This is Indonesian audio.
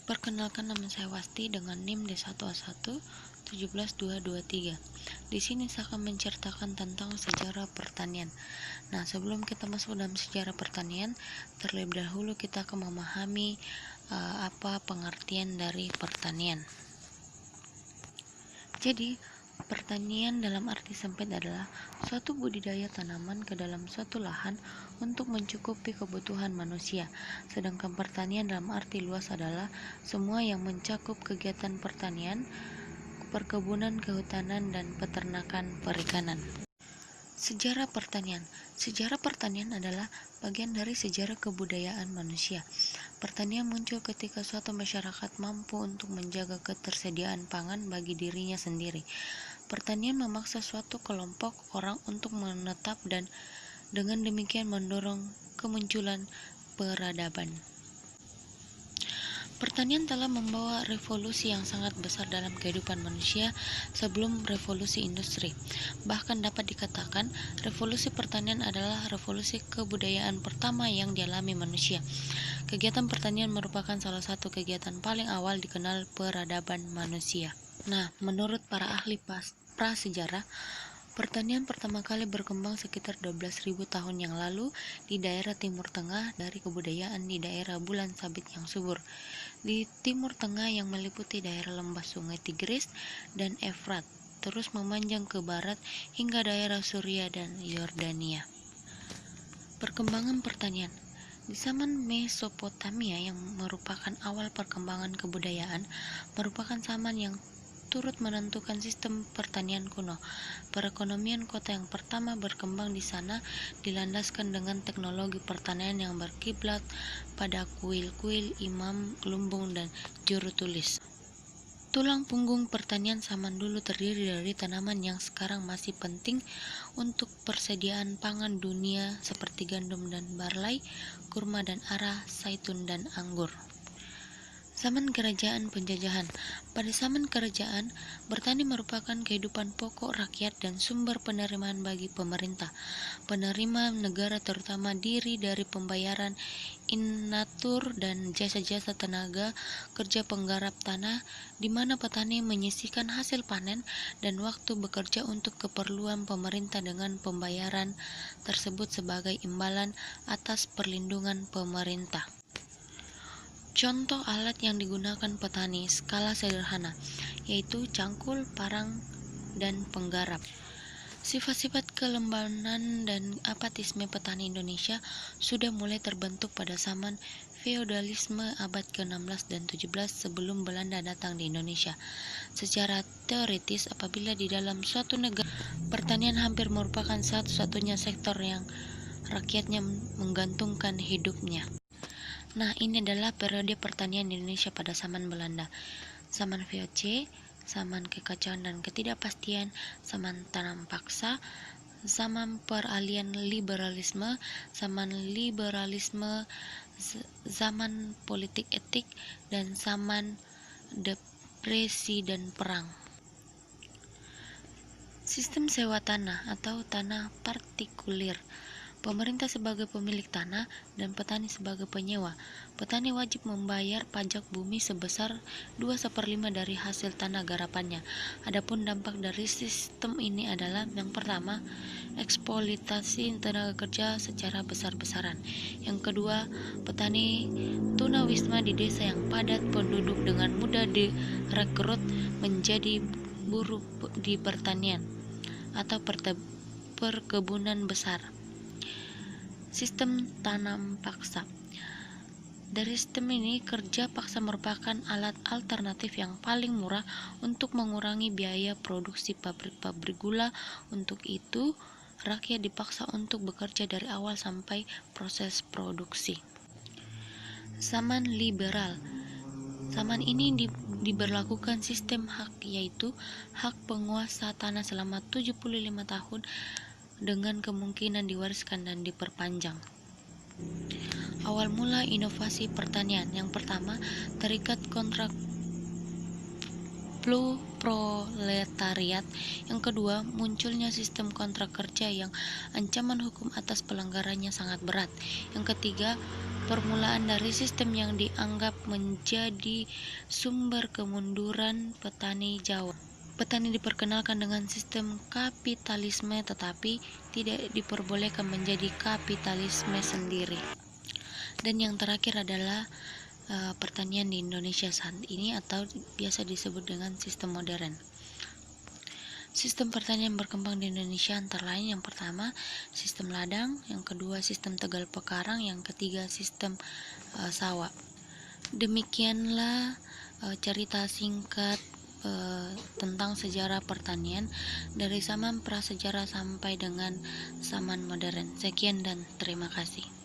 Perkenalkan, nama saya Wasti dengan NIM D1A1 17223. Di sini saya akan menceritakan tentang sejarah pertanian. Nah, sebelum kita masuk dalam sejarah pertanian, terlebih dahulu kita akan memahami apa pengertian dari pertanian. Jadi, pertanian dalam arti sempit adalah suatu budidaya tanaman ke dalam suatu lahan untuk mencukupi kebutuhan manusia. Sedangkan pertanian dalam arti luas adalah semua yang mencakup kegiatan pertanian, perkebunan, kehutanan, dan peternakan perikanan. Sejarah pertanian. Sejarah pertanian adalah bagian dari sejarah kebudayaan manusia. Pertanian muncul ketika suatu masyarakat mampu untuk menjaga ketersediaan pangan bagi dirinya sendiri. Pertanian memaksa suatu kelompok orang untuk menetap dan dengan demikian mendorong kemunculan peradaban. Pertanian telah membawa revolusi yang sangat besar dalam kehidupan manusia sebelum revolusi industri. Bahkan dapat dikatakan, revolusi pertanian adalah revolusi kebudayaan pertama yang dialami manusia. Kegiatan pertanian merupakan salah satu kegiatan paling awal dikenal peradaban manusia. Nah, menurut para ahli prasejarah, pertanian pertama kali berkembang sekitar 12.000 tahun yang lalu di daerah Timur Tengah dari kebudayaan di daerah bulan sabit yang subur. Di Timur Tengah yang meliputi daerah lembah sungai Tigris dan Efrat, terus memanjang ke barat hingga daerah Suriah dan Yordania. Perkembangan pertanian. Di zaman Mesopotamia yang merupakan awal perkembangan kebudayaan, merupakan zaman yang turut menentukan sistem pertanian kuno. Perekonomian kota yang pertama berkembang di sana dilandaskan dengan teknologi pertanian yang berkiblat pada kuil-kuil, imam, lumbung, dan juru tulis. Tulang punggung pertanian zaman dulu terdiri dari tanaman yang sekarang masih penting untuk persediaan pangan dunia seperti gandum dan barley, kurma dan ara, zaitun dan anggur. Zaman kerajaan penjajahan. Pada zaman kerajaan, bertani merupakan kehidupan pokok rakyat dan sumber penerimaan bagi pemerintah. Penerima negara terutama diri dari pembayaran in natur dan jasa-jasa tenaga kerja penggarap tanah, di mana petani menyisihkan hasil panen dan waktu bekerja untuk keperluan pemerintah dengan pembayaran tersebut sebagai imbalan atas perlindungan pemerintah. Contoh alat yang digunakan petani skala sederhana, yaitu cangkul, parang, dan penggarap. Sifat-sifat kelembanan dan apatisme petani Indonesia sudah mulai terbentuk pada zaman feodalisme abad ke-16 dan 17 sebelum Belanda datang di Indonesia. Secara teoritis, apabila di dalam suatu negara pertanian hampir merupakan satu-satunya sektor yang rakyatnya menggantungkan hidupnya. Nah, ini adalah periode pertanian Indonesia pada zaman Belanda. Zaman VOC, zaman kekacauan dan ketidakpastian, zaman tanam paksa, zaman peralihan liberalisme, zaman politik etik, dan zaman depresi dan perang. Sistem sewa tanah atau tanah partikulir. Pemerintah sebagai pemilik tanah dan petani sebagai penyewa. Petani wajib membayar pajak bumi sebesar 2/5 dari hasil tanah garapannya. Adapun dampak dari sistem ini adalah yang pertama, eksploitasi tenaga kerja secara besar-besaran. Yang kedua, petani tunawisma di desa yang padat penduduk dengan mudah direkrut menjadi buruh di pertanian atau perkebunan besar. Sistem tanam paksa. Dari sistem ini, kerja paksa merupakan alat alternatif yang paling murah untuk mengurangi biaya produksi pabrik-pabrik gula. Untuk itu, rakyat dipaksa untuk bekerja dari awal sampai proses produksi. Zaman liberal. Zaman ini diberlakukan sistem hak, yaitu hak penguasa tanah selama 75 tahun dengan kemungkinan diwariskan dan diperpanjang. Awal mula inovasi pertanian. Yang pertama, terikat kontrak proletariat. Yang kedua, munculnya sistem kontrak kerja yang ancaman hukum atas pelanggarannya sangat berat. Yang ketiga, permulaan dari sistem yang dianggap menjadi sumber kemunduran petani Jawa. Petani diperkenalkan dengan sistem kapitalisme tetapi tidak diperbolehkan menjadi kapitalisme sendiri. Dan yang terakhir adalah pertanian di Indonesia saat ini atau biasa disebut dengan sistem modern. Sistem pertanian berkembang di Indonesia antara lain yang pertama sistem ladang, yang kedua sistem tegal pekarang, yang ketiga sistem sawah. Demikianlah cerita singkat tentang sejarah pertanian dari zaman prasejarah sampai dengan zaman modern. Sekian dan terima kasih.